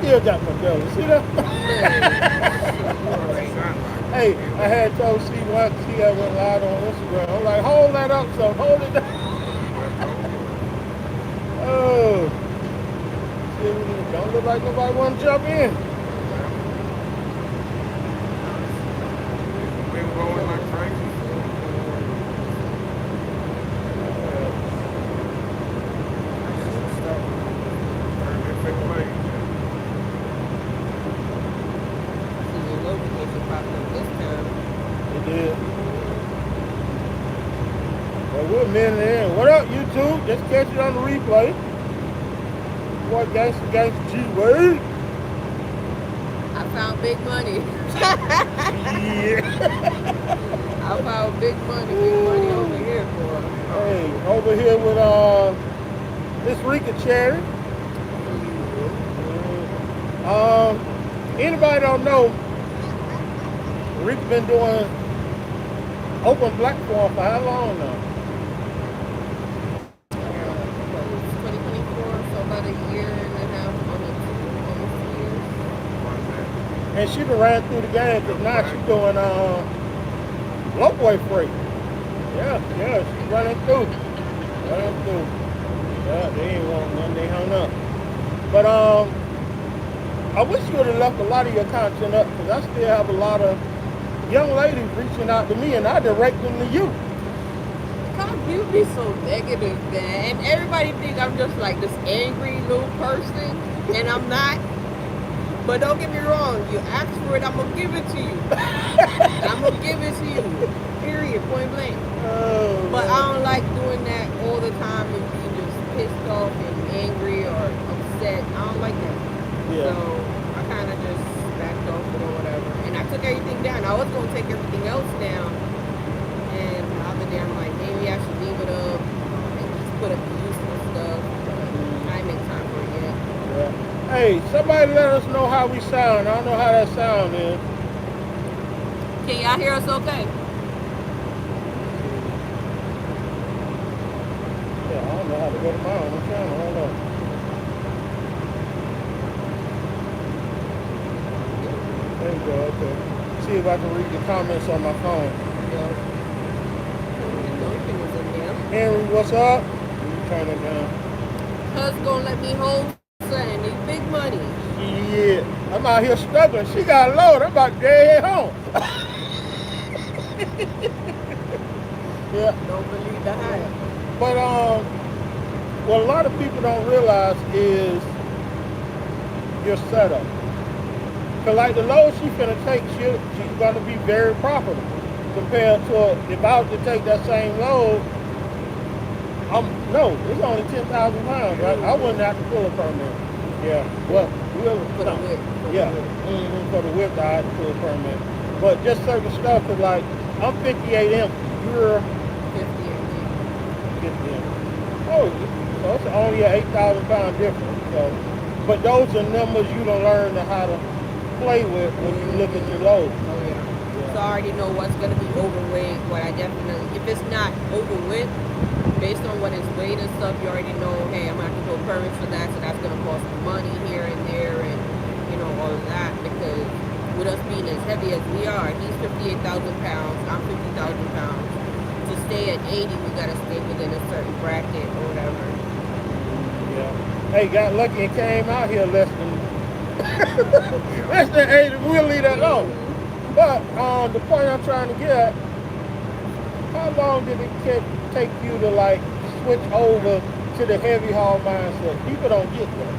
still got my belly. See that? Hey, I had told C once, she had went live on Instagram. I'm like, hold that up, so hold it down. Oh, see, don't look like nobody want to jump in. What up, YouTube? Just catch it on the replay. What gangsta G Wade? I found big money. Yeah. I found big money over here for. Hey, over here with this Rica Cherri. Anybody don't know, Rica been doing open platform for how long now? 2024, so about a year and a half, almost 2 years. And she done ran through the game because now she's doing low-boy freight. Yeah, she's running through. Yeah, they ain't want nothing, they hung up. But I wish you would have left a lot of your content up because I still have a lot of young ladies reaching out to me and I direct them to you. You be so negative, man. And everybody think I'm just like this angry little person, and I'm not. But don't get me wrong. You ask for it, I'm gonna give it to you. I'm gonna give it to you. Period. Point blank. Oh, but I don't like doing that all the time and being just pissed off and angry or upset. I don't like that. Yeah. So I kind of just backed off it or whatever. And I took everything down. I was gonna take everything else down. And the other day I'm like, maybe I should leave it up and just put up the useful stuff. But I ain't make time for it yet. Yeah. Hey, somebody let us know how we sound. I don't know how that sound is. Can y'all hear us okay? Yeah, I don't know how to go to my own channel. Hold on. There you go, okay. See if I can read the comments on my phone. Yeah. Henry, what's up? Turn it down. Cuz gonna let me hold something. Need big money. Yeah, I'm out here struggling. She got a load. I'm about to get home. Yeah. Don't believe the hype. But what a lot of people don't realize is your setup. Cause like the load she finna take, she's gonna be very profitable compared to if I was to take that same load. No, it's only 10,000 pounds, right? I wouldn't have to pull a permit. Yeah, well, for the whip. For the whip, I had to pull a permit. But just certain stuff, cause like I'm 58 empty, you're 50 empty. Oh, so it's only an 8,000 pound difference. So, but those are numbers you don't learn how to play with when you look at your load. Oh yeah. So I already know what's gonna be overweight. What I definitely, if it's not overweight. Based on what it's weight and stuff, you already know, hey, I'm going to have to go permits for that, so that's going to cost money here and there and, all of that, because with us being as heavy as we are, he's 58,000 pounds, I'm 50,000 pounds. To stay at 80, we got to stay within a certain bracket or whatever. Yeah. Hey, got lucky and came out here less than 80, we'll leave that alone. But the point I'm trying to get at, how long did it take you to like switch over to the heavy haul mindset? People don't get that.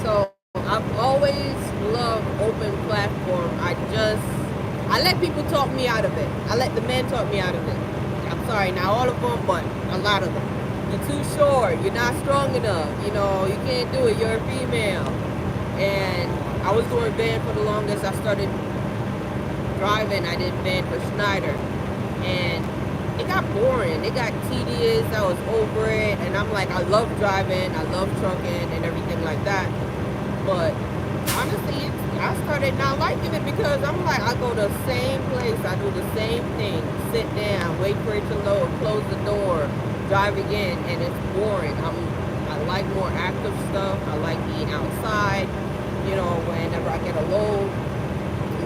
So I've always loved open platform. I let people talk me out of it. I let the men talk me out of it. I'm sorry, not all of them, but a lot of them. You're too short. You're not strong enough. You can't do it. You're a female. And I was doing van for the longest. I started driving. I did van for Schneider. And it got boring. It got tedious. I was over it. And I'm like, I love driving. I love trucking and everything like that. But honestly, I started not liking it because I'm like, I go to the same place. I do the same thing. Sit down, wait for it to load, close the door, drive again. And it's boring. I like more active stuff. I like being outside. You know, whenever I get a load.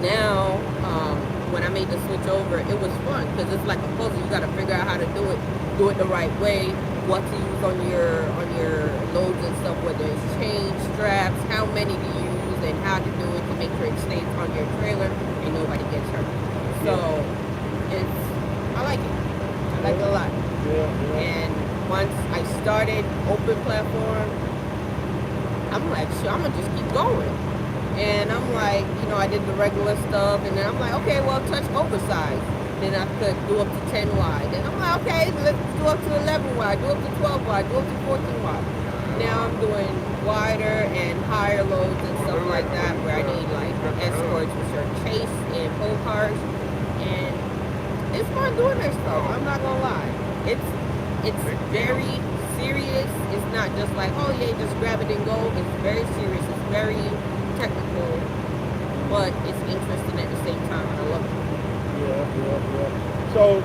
Now, when I made the switch over, it was fun because it's like a puzzle. You got to figure out how to do it the right way, what to use on your loads and stuff. Whether it's chain straps, how many to use, and how to do it to make sure it stays on your trailer and nobody gets hurt. So I like it. I like it a lot. And once I started open platform, I'm like, sure, I'm gonna just keep going. And I'm like, you know, I did the regular stuff, and then I'm like, okay, well, touch oversized. Then I could do up to 10 wide. Then I'm like, okay, let's do up to 11 wide, do up to 12 wide, do up to 14 wide. Now I'm doing wider and higher loads and stuff like that, where I need like escorts, which are chase and pull cars. And it's fun doing that stuff. I'm not gonna lie. It's very serious. It's not just like, oh yeah, just grab it and go. It's very serious. It's very technical, but it's interesting at the same time, and I love it. So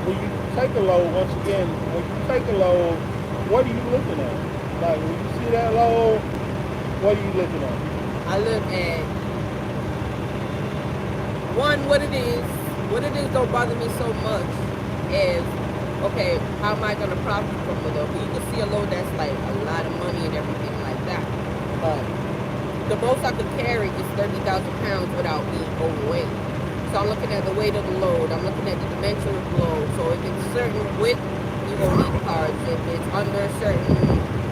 when you take a load, once again, what are you looking at? Like when you see that load, what are you looking at? I look at one, what it is. What it is don't bother me so much is, okay, how am I gonna profit from it though? You can see a load that's like a lot of money and everything like that, but the most I could carry is 30,000 pounds without being overweight. So I'm looking at the weight of the load. I'm looking at the dimension of the load. So if it's certain width, you don't need cars. If it's under a certain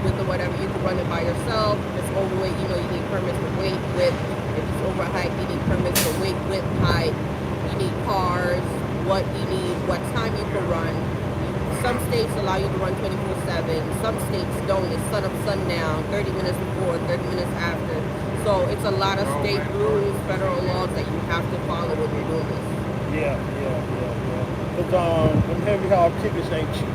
width or whatever, you can run it by yourself. If it's overweight, you know you need permits for weight, width. If it's over height, you need permits for weight, width, height. You need cars, what you need, what time you can run. Some states allow you to run 24/7. Some states don't. It's sun up, sundown, 30 minutes before, 30 minutes after. So it's a lot of state rules, federal laws that you have to follow when you're doing this. Because them heavy haul tickets ain't cheap.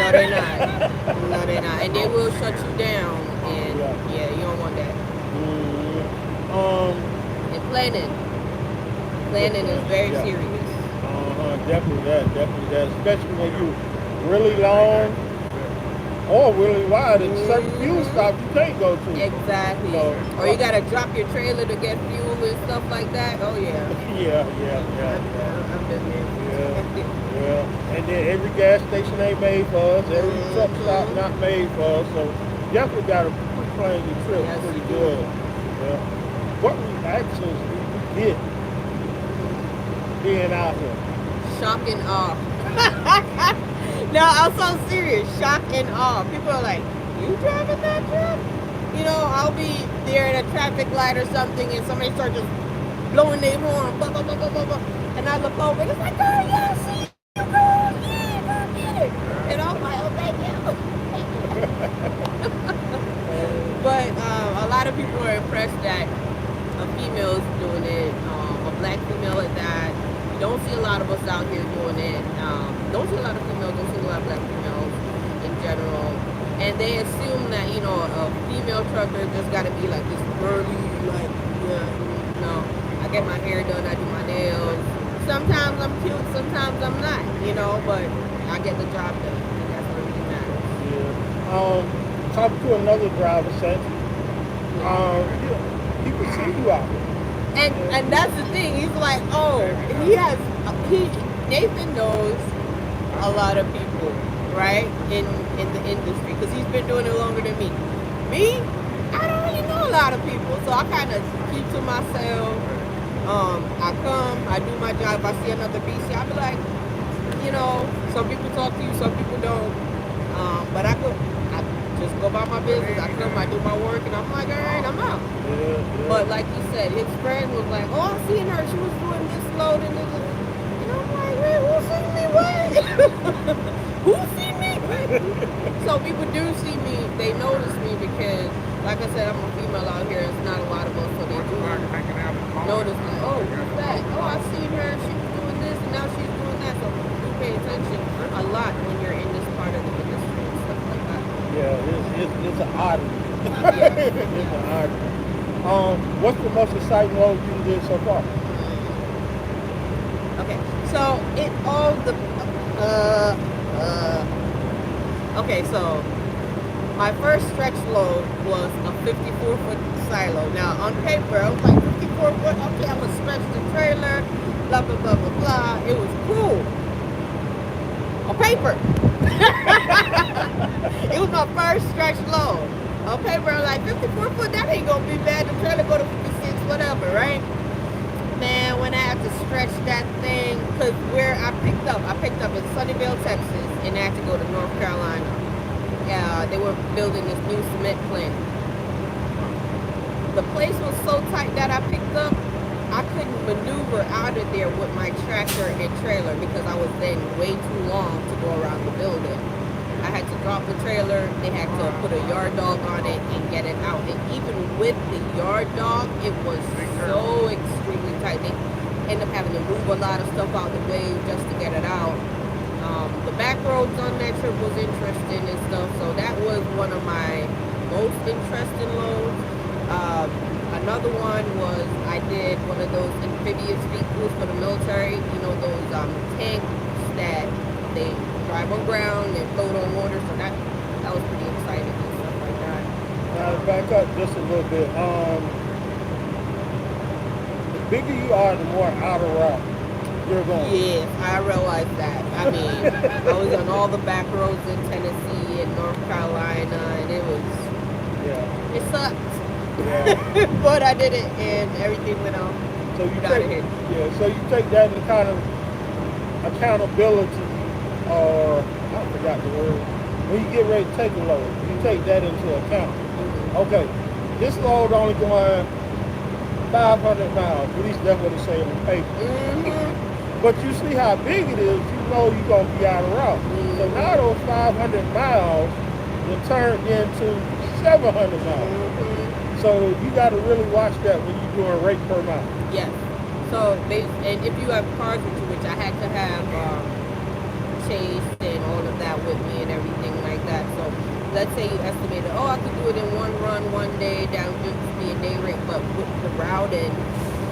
No, they're not. No, they're not. And they will shut you down. And yeah, you don't want that. And planning. Planning is very serious. Definitely that. Especially when you really long or really wide, and certain fuel stops you can't go to. Exactly. So, or you gotta drop your trailer to get fuel and stuff like that. Oh yeah. I've been there. And then every gas station ain't made for us. Every truck stop not made for us. So definitely gotta plan your trip pretty good. Yeah. What reactions do you get being out here? Shock and awe. No, I'm so serious. Shock and awe. People are like, you driving that truck? You know, I'll be there at a traffic light or something and somebody starts just blowing their horn, blah, blah, blah, blah, blah, blah. And I look over and it's like, girl, yeah, I see you, girl. Yeah, girl, get it. And I'm like, oh, thank you. But a lot of people are impressed that a female is doing it, a black female at that. You don't see a lot of us out here doing it. Don't see a lot of females, don't see a lot of black females in general. And they assume that, you know, a female trucker just gotta be like this burly, like, no. I get my hair done, I do my nails. Sometimes I'm cute, sometimes I'm not, you know, but I get the job done. And that's what really matters. Talking to another driver said, people see you out there. And that's the thing. He's like, oh, Nathan knows a lot of people, right, in the industry, because he's been doing it longer than me. Me, I don't really know a lot of people, so I kind of keep to myself. I come, I do my job. If I see another BC, I'll be like, you know, some people talk to you, some people don't. But I just go about my business. I come, I do my work, and I'm like, all right, I'm out. But like you said, his friend was like, oh, I seen her. She was doing this load and this. And I'm like, wait, who seen me? What? Who seen me? So people do see me. They notice me because, like I said, I'm a female out here. It's not a lot of us, so they do notice me. Oh, who's that? Oh, I seen her. She was doing this, and now she's doing that. So people do pay attention a lot when you're in this part of the industry and stuff like that. Yeah, it's an oddity. It's an oddity. What's the most exciting load you did so far? Okay, so it all the okay, so My first stretch load was a 54-foot silo. Now, on paper, I was like, 54 foot, okay, I'm going to stretch the trailer, blah, blah, blah, blah, blah. It was cool. On paper. It was my first stretch load. On paper, I'm like, 54 foot, that ain't going to be bad. The trailer go to 56, whatever, right? Man, when I had to stretch that thing, because where I picked up in Sunnyvale, Texas, and I had to go to North Carolina. They were building this new cement plant. The place was so tight that I picked up, I couldn't maneuver out of there with my tractor and trailer because I was then way too long to go around the building. I had to drop the trailer, they had to put a yard dog on it and get it out. And even with the yard dog, it was so extremely tight. They ended up having to move a lot of stuff out the way just to get it out. The back roads on that trip was interesting and stuff, so that was one of my most interesting loads. Another one was I did one of those amphibious vehicles for the military, you know, those tanks that they drive on ground and float on water, so that was pretty exciting and stuff like that. Now to back up just a little bit, the bigger you are, the more out of route you're going. Yes, I realized that. I mean, I was on all the back roads in Tennessee and North Carolina, and it sucked. Yeah. But I did it, and everything went on. So you take that in kind of accountability, or I forgot the word. When you get ready to take a load, you take that into account. Mm-hmm. Okay, this load only going 500 miles. At least that's what it say on the paper. Mm-hmm. But you see how big it is, you know you're going to be out of route. Mm-hmm. So now those 500 miles will turn into 700 miles. Mm-hmm. So you got to really watch that when you're doing rate per mile. Yes. So, and if you have cars with you, which I had to have Chase and all of that with me and everything like that. So let's say you estimated, I could do it in one run, one day, that would just be a day rate. But with the routing,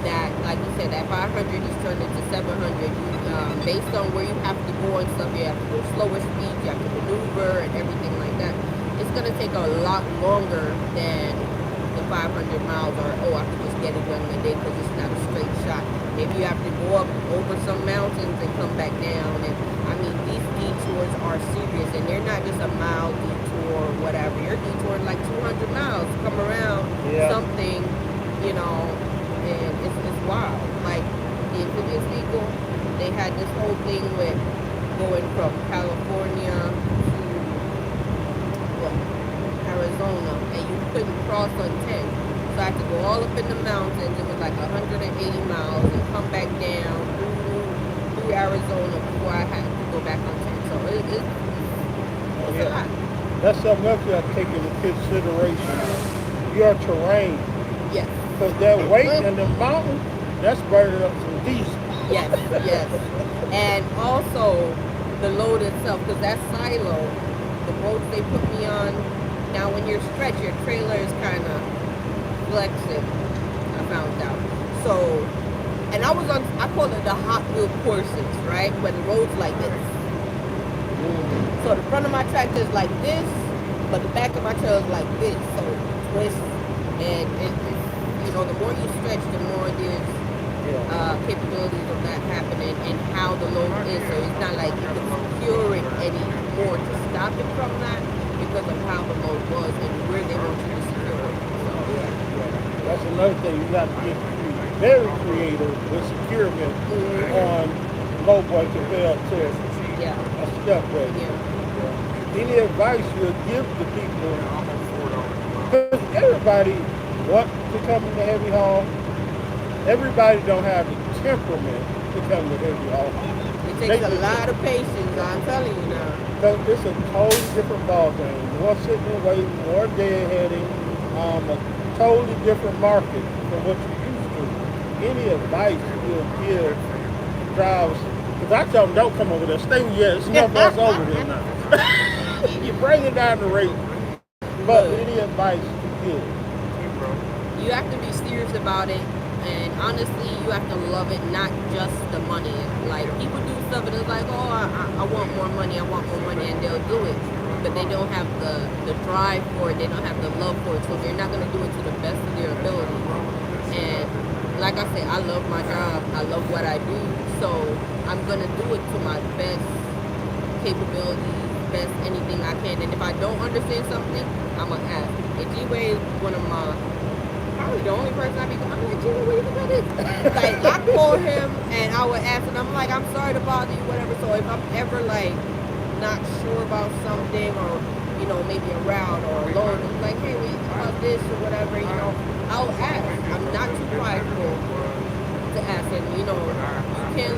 that, like you said, that 500 is turned into 700. Based on where you have to go and stuff, you have to go slower speeds, you have to maneuver and everything like that. It's going to take a lot longer than the 500 miles, or I could just get it done in a day because it's not a straight shot. Maybe you have to go up over some mountains and come back down. And I mean, these detours are serious, and they're not just a mile detour or whatever. You're detouring like 200 miles to come around something, you know, and it's wild. Like the amphibious vehicle, they had this whole thing with going from California to Arizona, and you couldn't cross on 10. So I had to go all up in the mountains. It was like 180 miles and come back down through Arizona before I had to go back on 10. So it's a lot. That's something else you have to take into consideration. Your terrain. Yes. Because that weight in the mountain, that's burning up some diesel. Yes, yes. And also the load itself, because that silo, the roads they put me on, now when you're stretched, your trailer is kind of flexing, I found out. So, and I call it the Hot Wheel courses, right? Where the road's like this. So the front of my tractor is like this, but the back of my trailer is like this. So it twists, and you know, the more you stretch, the more there's capabilities of that happening and how the load is. So it's not like you can secure it anymore to stop it from that because of how the load was and where they want you to secure it. So that's another thing. You got to get very creative with securement on low boy compared to a step way. Any advice you'll give to people? Because everybody wants to come into heavy haul. Everybody don't have the temperament to come to heavy haul. It takes a lot of patience, I'm telling you now. Because it's a totally different ball game. More sitting and waiting, more deadheading, a totally different market from what you used to. Any advice you'll give drivers? Because I tell them, don't come over there. Stay with you. There's enough else over there now. You're bringing down the rate. But any advice you give? You have to be serious about it. And honestly, you have to love it, not just the money. Like, people do stuff and it's like, I want more money, and they'll do it. but they don't have the drive for it. They don't have the love for it. So they're not going to do it to the best of their ability. And like I said, I love my job. I love what I do. So I'm going to do it to my best capability, best anything I can. And if I don't understand something, I'm going to ask. And G-Way is one of my, probably the only person I be going, I'm like, G-Way, what do you think about this? Like, I call him and I would ask him, I'm like, I'm sorry to bother you, whatever. So if I'm ever like not sure about something, or you know, maybe a route or a load, I'm like, hey, what do you think about this or whatever, you know, I'll ask. I'm not too prideful to ask. And you know, you can't